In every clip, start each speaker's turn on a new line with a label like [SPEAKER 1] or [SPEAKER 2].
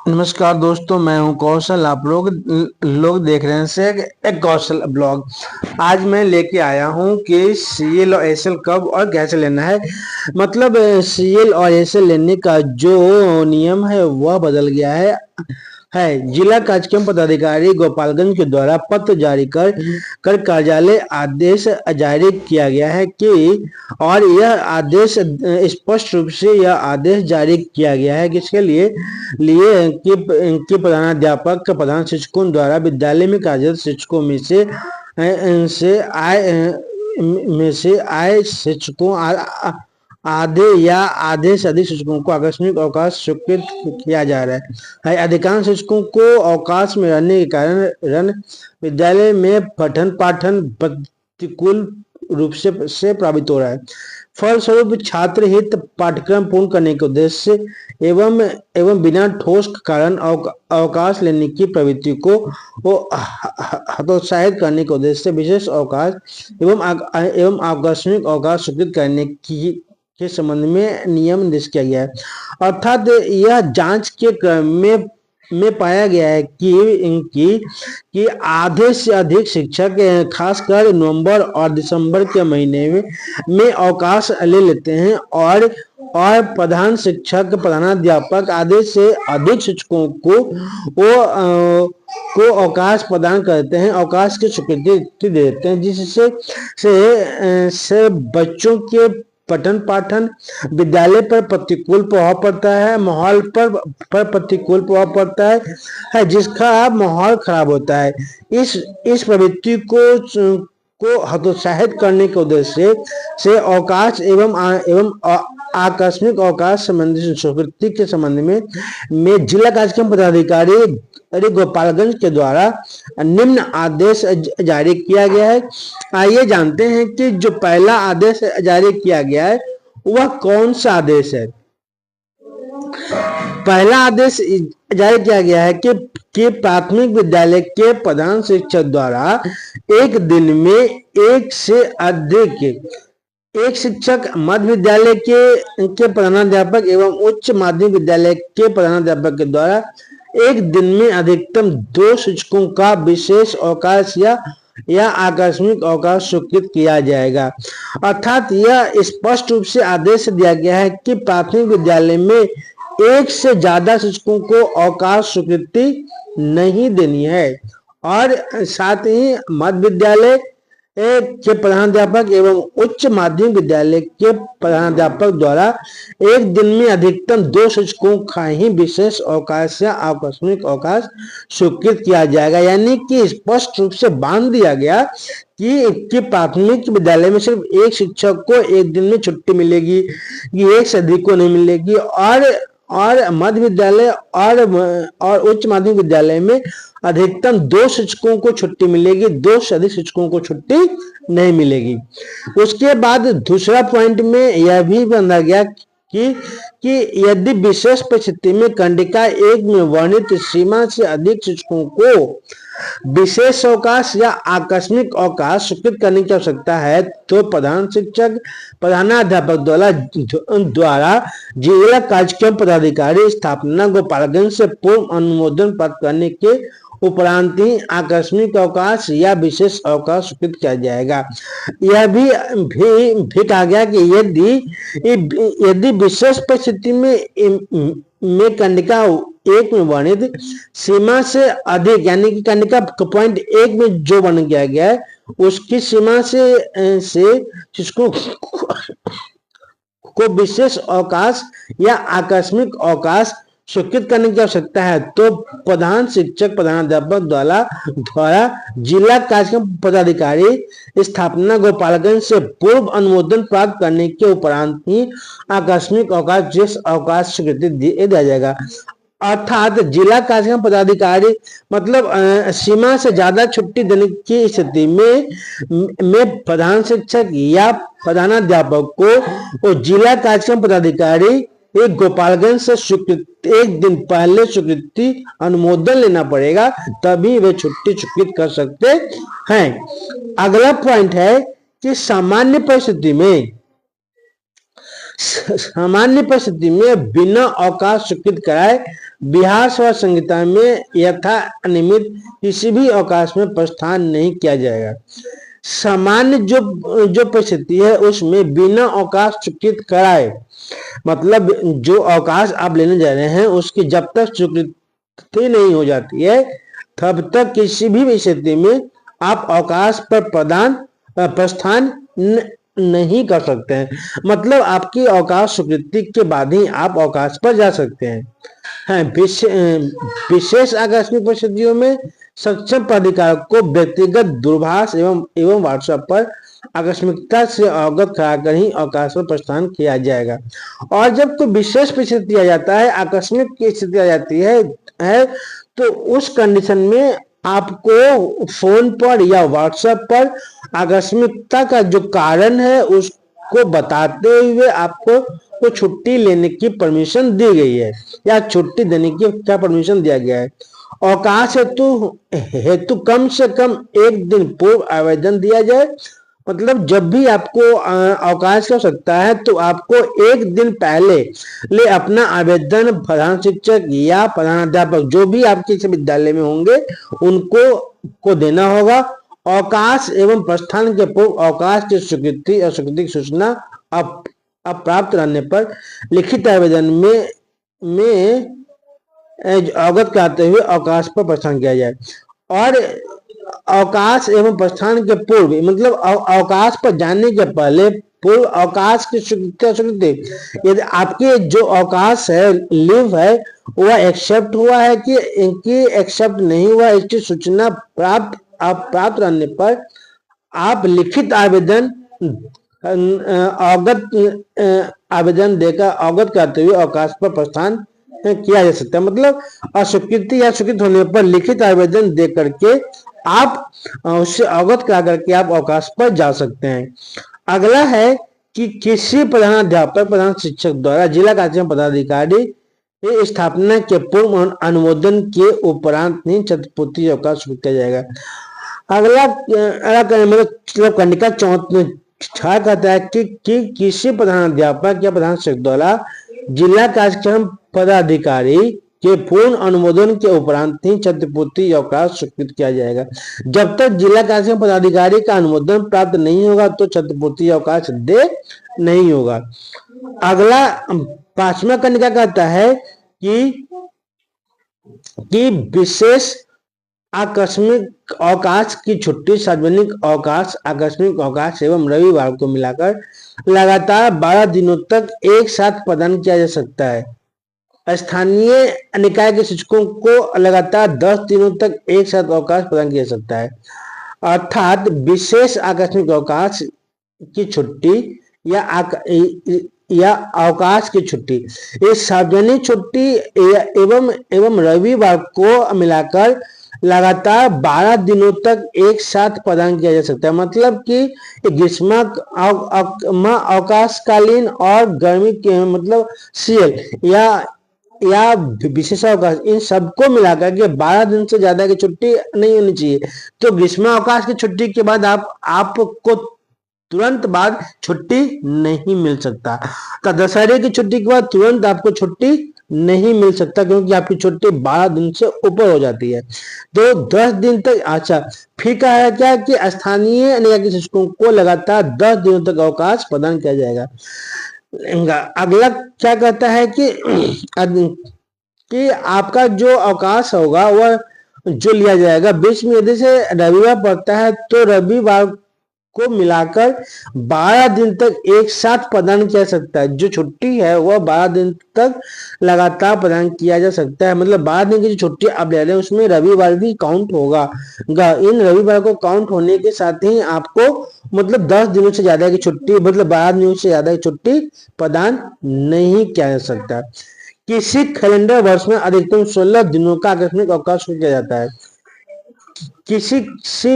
[SPEAKER 1] नमस्कार दोस्तों, मैं हूं कौशल। आप लोग देख रहे हैं से एक कौशल ब्लॉग। आज मैं लेके आया हूं कि सीएल और एसएल कब और कैसे लेना है। मतलब सीएल और एसएल लेने का जो नियम है वह बदल गया है। जिला कार्यक्रम पदाधिकारी गोपालगंज के द्वारा पत्र जारी कर कार्यालय आदेश जारी किया गया है कि और यह आदेश स्पष्ट रूप से यह आदेश जारी किया गया है किसके लिए कि प्रधानाध्यापक प्रधान शिक्षकों द्वारा विद्यालय में कार्यरत शिक्षकों में से आए शिक्षकों आधे या आधे से अधिक शिक्षकों को आकस्मिक अवकाश स्वीकृत किया जा रहा है। अधिकांश शिक्षकों को अवकाश में रहने के कारण विद्यालय में पठन पाठन प्रतिकूल रूप से प्रभावित हो रहा है। फलस्वरूप छात्र हित पाठ्यक्रम पूर्ण करने के उद्देश्य से एवं बिना ठोस कारण अवकाश लेने की प्रवृत्ति को हतोत्साहित करने के उद्देश्य से विशेष अवकाश एवं आकस्मिक अवकाश स्वीकृत करने के संबंध में नियम निर्देश किया गया है। अर्थात यह जांच के क्रम में पाया गया है कि आधे से अधिक शिक्षक खासकर नवंबर और दिसंबर के महीने में अवकाश ले लेते हैं और प्रधान शिक्षक प्रधानाध्यापक आधे से अधिक शिक्षकों को अवकाश प्रदान करते हैं, अवकाश की स्वीकृति देते हैं, जिससे से बच्चों के पठन पाठन विद्यालय पर प्रतिकूल प्रभाव पड़ता है, माहौल पर प्रतिकूल प्रभाव पड़ता है जिसका माहौल खराब होता है। इस प्रवृत्ति को हतोत्साहित करने के उद्देश्य से अवकाश एवं आकस्मिक अवकाश संबंधी स्वीकृति के संबंध में जिला कार्यक्रम पदाधिकारी गोपालगंज के द्वारा निम्न आदेश जारी किया गया है। आइए जानते हैं कि जो पहला आदेश जारी किया गया है वह कौन सा आदेश है। पहला आदेश जारी किया गया है कि प्राथमिक विद्यालय के प्रधान शिक्षक द्वारा एक दिन में एक से अधिक एक शिक्षक मध्य विद्यालय के प्रधानाध्यापक एवं उच्च माध्यमिक विद्यालय के प्रधानाध्यापक के द्वारा एक दिन में अधिकतम 2 शिक्षकों का विशेष अवकाश या आकस्मिक अवकाश स्वीकृत किया जाएगा। अर्थात यह स्पष्ट रूप से आदेश दिया गया है कि प्राथमिक विद्यालय में एक से ज्यादा शिक्षकों को अवकाश स्वीकृति नहीं देनी है और साथ ही मध्य विद्यालय के प्रधानाध्यापक एवं उच्च माध्यमिक विद्यालय के प्रधानाध्यापक द्वारा एक दिन में अधिकतम 2 शिक्षकों का ही विशेष अवकाश या आकस्मिक अवकाश स्वीकृत किया जाएगा। यानी कि स्पष्ट रूप से बांध दिया गया कि प्राथमिक विद्यालय में सिर्फ एक शिक्षक को एक दिन में छुट्टी मिलेगी, ये एक से अधिक को नहीं मिलेगी और मध्य विद्यालय और उच्च माध्यमिक विद्यालय में अधिकतम 2 शिक्षकों को छुट्टी मिलेगी, 2 से अधिक शिक्षकों को छुट्टी नहीं मिलेगी। उसके बाद दूसरा पॉइंट में यह भी बांधा गया कि यदि विशेष परिस्थिति में कंडिका 1 में वर्णित सीमा से अधिक शिक्षकों को विशेष अवकाश या आकस्मिक अवकाश स्वीकृत करने की आवश्यकता है तो प्रधान शिक्षक प्रधानाध्यापक द्वारा जिला कार्यक्रम पदाधिकारी स्थापना गोपालगंज से पूर्व अनुमोदन प्राप्त करने के उपरांत ही आकस्मिक अवकाश या विशेष अवकाश स्वीकृत किया जाएगा। यह भी कहा गया कि यदि विशेष परिस्थिति में कंडिका 1 में वर्णित सीमा से अधिक यानी कि कंडिका पॉइंट 1 में जो वर्ण किया गया है उसकी सीमा से शिक्षकों को विशेष अवकाश या आकस्मिक अवकाश स्वीकृत करने की आवश्यकता है तो प्रधान शिक्षक प्रधानाध्यापक द्वारा जिला कार्यक्रम पदाधिकारी स्थापना गोपालगंज से पूर्व अनुमोदन प्राप्त करने के उपरांत ही आकस्मिक अवकाश विशेष अवकाश स्वीकृति दिया जाएगा। अर्थात जिला कार्यक्रम पदाधिकारी मतलब सीमा से ज्यादा छुट्टी देने की स्थिति में प्रधान शिक्षक या प्रधानाध्यापक को जिला कार्यक्रम पदाधिकारी एक गोपालगंज से स्वीकृति एक दिन पहले स्वीकृति अनुमोदन लेना पड़ेगा, तभी वे छुट्टी स्वीकृत कर सकते हैं। अगला पॉइंट है कि सामान्य परिस्थिति में बिना अवकाश स्वीकृत कराए बिहार व संहिता में यथा नियमित किसी भी अवकाश में प्रस्थान नहीं किया जाएगा। सामान्य जो परिस्थिति है उसमें बिना अवकाश स्वीकृत कराए, मतलब जो अवकाश आप लेने जा रहे हैं उसकी जब तक स्वीकृति नहीं हो जाती है तब तक किसी भी स्थिति में आप अवकाश पर प्रस्थान नहीं कर सकते हैं। मतलब आपकी अवकाश स्वीकृति के बाद ही आप अवकाश पर जा सकते हैं। विशेष आकस्मिक परिस्थितियों में सक्षम प्राधिकार को व्यक्तिगत दूरभाष एवं व्हाट्सएप पर आकस्मिकता से अवगत कराकर ही अवकाश पर प्रस्थान किया जाएगा। और जब कोई विशेष परिस्थिति आ जाता है, आकस्मिक की स्थिति आ जाती है तो उस कंडीशन में आपको फोन पर या व्हाट्सएप पर आकस्मिकता का जो कारण है उसको बताते हुए आपको को छुट्टी लेने की परमिशन दी गई है या छुट्टी देने की क्या परमिशन दिया गया है। अवकाश हेतु कम से कम एक दिन पूर्व आवेदन दिया जाए। मतलब जब भी आपको अवकाश की आवश्यकता है तो आपको एक दिन पहले ले अपना आवेदन प्रधान शिक्षक या प्रधानाध्यापक जो भी आपके विद्यालय में होंगे उनको देना होगा। अवकाश एवं प्रस्थान के पूर्व अवकाश की स्वीकृति और स्वीकृति की सूचना अप्राप्त रहने पर लिखित आवेदन में अवगत कराते हुए अवकाश पर प्रस्थान किया जाए। और अवकाश एवं प्रस्थान के पूर्व मतलब अवकाश पर जाने के पहले पूर्व अवकाश की स्वीकृति, यदि आपके जो अवकाश है लीव है वह एक्सेप्ट हुआ है कि एक्सेप्ट नहीं हुआ, इसकी सूचना प्राप्त रहने पर आप लिखित आवेदन आवेदन देकर अवगत करते हुए अवकाश पर प्रस्थान किया जा सकता है। मतलब अस्वीकृति या स्वीकृत होने पर लिखित आवेदन दे करके आप उससे अवगत करा करके आप अवकाश पर जा सकते हैं। अगला है कि किसी प्रधानाध्यापक प्रधान शिक्षक द्वारा जिला कार्यक्रम पदाधिकारी स्थापना के पूर्व अनुमोदन के उपरांत ही क्षतिपूर्ति अवकाश किया जाएगा। अगला मतलब कंडिका 6 कहता है कि किसी प्रधानाध्यापक या प्रधान शिक्षक द्वारा जिला कार्यक्रम पदाधिकारी के पूर्ण अनुमोदन के उपरांत ही क्षतिपूर्ति अवकाश स्वीकृत किया जाएगा। जब तक जिला कार्यक्रम पदाधिकारी का अनुमोदन प्राप्त नहीं होगा तो क्षतिपूर्ति अवकाश दे नहीं होगा। अगला 5वां कंडिका कहता है कि विशेष आकस्मिक अवकाश की छुट्टी सार्वजनिक अवकाश, आकस्मिक अवकाश एवं रविवार को मिलाकर लगातार 12 दिनों तक एक साथ प्रदान किया जा सकता है। स्थानीय निकाय के शिक्षकों को लगातार 10 दिनों तक एक साथ अवकाश प्रदान किया जा सकता है। अर्थात विशेष आकस्मिक अवकाश की छुट्टी या अवकाश की छुट्टी, इस सार्वजनिक छुट्टी एवं रविवार को मिलाकर लगातार 12 दिनों तक एक साथ प्रदान किया जा सकता है। मतलब कि ग्रीष्म अवकाशकालीन और गर्मी के मतलब सीएल या विशेष अवकाश, इन सबको मिलाकर के 12 दिन से ज्यादा की छुट्टी नहीं होनी चाहिए। तो ग्रीष्म अवकाश की छुट्टी के बाद आपको तुरंत बाद छुट्टी नहीं मिल सकता। तो दशहरे की छुट्टी के बाद तुरंत आपको छुट्टी नहीं मिल सकता क्योंकि आपकी छुट्टी 12 दिन से ऊपर हो जाती है। तो 10 दिन तक। अच्छा, फिर कहा है क्या कि स्थानीय निकाय के शिक्षकों को लगातार 10 दिनों तक अवकाश प्रदान किया जाएगा। अगला क्या कहता है कि आपका जो अवकाश होगा वह जो लिया जाएगा बीच में यदि से रविवार पड़ता है तो रविवार को मिलाकर 12 दिन तक एक साथ प्रदान किया जा सकता है। जो छुट्टी है वह 12 दिन तक लगातार प्रदान किया जा सकता है। मतलब 12 दिन की जो छुट्टी आप ले रहे हैं उसमें रविवार भी काउंट होगा। इन रविवार को काउंट होने के साथ ही आपको मतलब 10 दिनों से ज्यादा की छुट्टी मतलब 12 दिनों से ज्यादा की छुट्टी प्रदान नहीं किया जा सकता। किसी कैलेंडर वर्ष में अधिकतम 16 दिनों का आकस्मिक अवकाश किया जाता है। किसी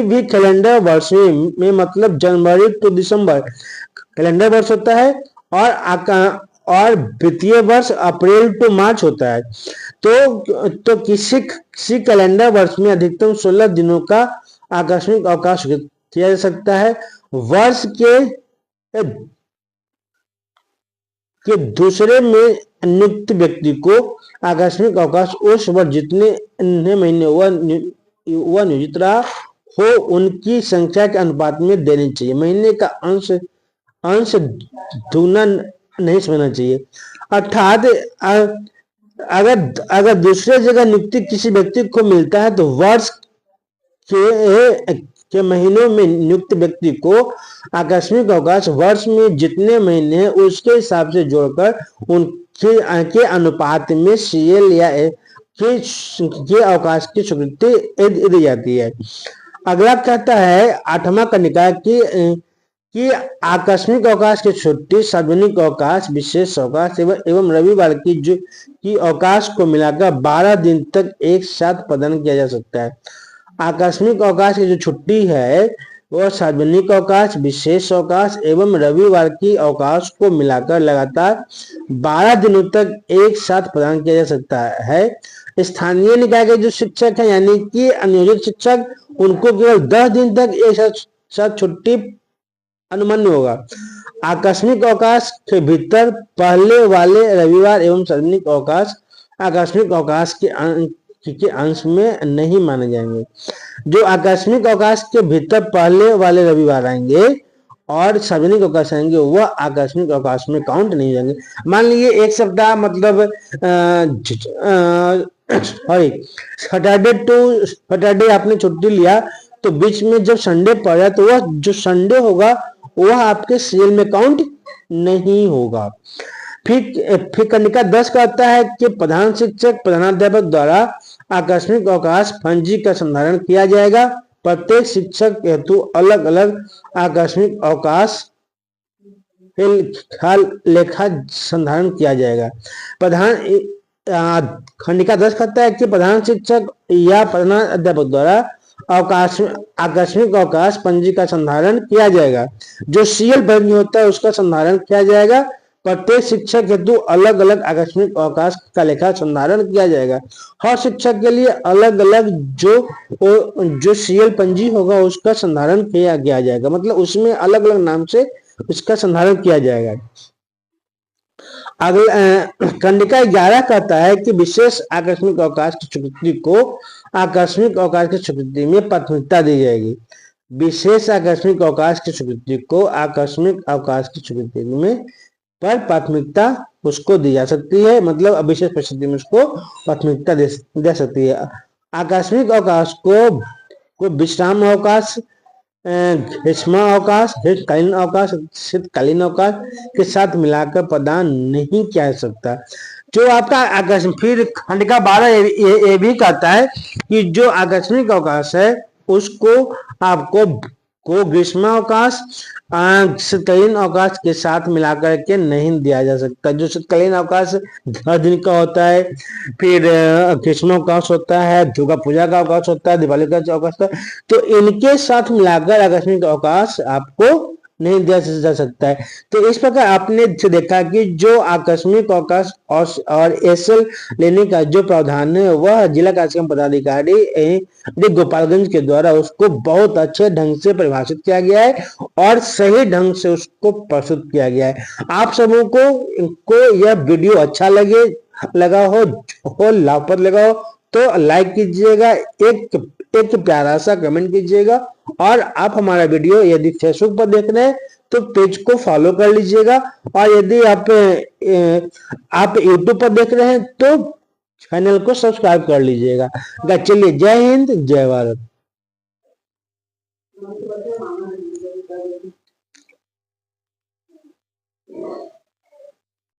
[SPEAKER 1] भी कैलेंडर वर्ष में मतलब जनवरी टू दिसंबर कैलेंडर वर्ष होता है और वित्तीय वर्ष अप्रैल टू मार्च होता है। तो किसी कैलेंडर वर्ष में अधिकतम 16 दिनों का आकस्मिक अवकाश किया जा सकता है। वर्ष के दूसरे में नियुक्त व्यक्ति को आकस्मिक अवकाश उस वर्ष जितने महीने वह नियोजित रहा हो उनकी संख्या के अनुपात में देनी चाहिए। महीने का अंश अंश दुगना नहीं समझना चाहिए। अर्थात अगर दूसरे जगह नियुक्ति किसी व्यक्ति को मिलता है तो वर्ष के महीनों में नियुक्त व्यक्ति को आकस्मिक अवकाश वर्ष में जितने महीने हैं उसके हिसाब से जोड़कर उनके अनुपात में सीएल या के अवकाश की स्वीकृति दी जाती है। अगला कहता है 8वां कनिका कि आकस्मिक अवकाश की छुट्टी, सार्वजनिक अवकाश, विशेष अवकाश एवं रविवार की अवकाश को मिलाकर 12 दिन तक एक साथ प्रदान किया जा सकता है। आकस्मिक अवकाश की जो छुट्टी है वह सार्वजनिक अवकाश, विशेष अवकाश एवं रविवार की अवकाश को मिलाकर लगातार 12 दिनों तक एक साथ प्रदान किया जा सकता है। स्थानीय निकाय के जो शिक्षक हैं यानी कि अनियोजित शिक्षक, उनको केवल 10 दिन तक एक साथ छुट्टी अनुमन्य होगा। आकस्मिक अवकाश के भीतर पहले वाले रविवार एवं सार्वजनिक अवकाश आकस्मिक अवकाश के अंश में नहीं माने जाएंगे। जो आकस्मिक अवकाश के भीतर पहले वाले रविवार आएंगे और सार्वजनिक अवकाश आएंगे वह आकस्मिक अवकाश में काउंट नहीं जाएंगे। मान लीजिए एक सप्ताह मतलब सैटरडे टू सैटरडे आपने छुट्टी लिया तो बीच में जब संडे पड़ा तो वह जो संडे होगा वह आपके सीएल में काउंट नहीं होगा। फिर कनिका 10 कहता है कि प्रधान शिक्षक प्रधानाध्यापक द्वारा आकस्मिक अवकाश फंजी का संधारण किया जाएगा। प्रत्येक शिक्षक हेतु अलग अलग आकस्मिक अवकाश लेखा संधारण किया जाएगा। खंडिका 10 कहता है कि प्रधान शिक्षक या प्रधान अध्यापक द्वारा आकस्मिक अवकाश पंजी का संधारण किया जाएगा। जो सीएल पंजी होता है उसका संधारण किया जाएगा। प्रत्येक शिक्षक हेतु अलग अलग आकस्मिक अवकाश का लेखा संधारण किया जाएगा। हर शिक्षक के लिए अलग अलग जो सीएल पंजी होगा उसका संधारण किया जाएगा, मतलब उसमें अलग अलग नाम से उसका संधारण किया जाएगा। अगला खंडिका 11 कहता है कि विशेष आकस्मिक अवकाश की स्वीकृति को आकस्मिक अवकाश की स्वीकृति में प्राथमिकता दी जाएगी। विशेष आकस्मिक अवकाश की स्वीकृति को आकस्मिक अवकाश की स्वीकृति में पर प्राथमिकता उसको दी जा सकती है, मतलब विशेष परिस्थिति में उसको प्राथमिकता दे सकती है। आकस्मिक अवकाश को विश्राम अवकाश, ग्रीष्म अवकाश, शीतकालीन अवकाश, शीतकालीन अवकाश के साथ मिलाकर प्रदान नहीं किया जा सकता। जो आपका आकस्मिक, फिर खंडिका 12 ये भी कहता है कि जो आकस्मिक अवकाश है उसको आपको ग्रीष्म अवकाश शीतकालीन अवकाश के साथ मिलाकर के नहीं दिया जा सकता। जो शीतकालीन अवकाश 10 दिन का होता है, फिर ग्रीष्म अवकाश होता है, दुर्गा पूजा का अवकाश होता है, दिवाली का अवकाश होता है, तो इनके साथ मिलाकर आकस्मिक अवकाश आपको नहीं दिया जा सकता है। तो इस प्रकार आपने देखा कि जो आकस्मिक अवकाश और एसएल लेने का जो प्रावधान है वह जिला कार्यक्रम पदाधिकारी गोपालगंज के द्वारा उसको बहुत अच्छे ढंग से परिभाषित किया गया है और सही ढंग से उसको प्रस्तुत किया गया है। आप सबों को यह वीडियो अच्छा लगा हो लाभप्रद लगा हो तो लाइक कीजिएगा, एक प्यारा सा कमेंट कीजिएगा और आप हमारा वीडियो यदि फेसबुक पर देख रहे हैं तो पेज को फॉलो कर लीजिएगा और यदि आप यूट्यूब पर देख रहे हैं तो चैनल को सब्सक्राइब कर लीजिएगा। चलिए, जय हिंद, जय भारत।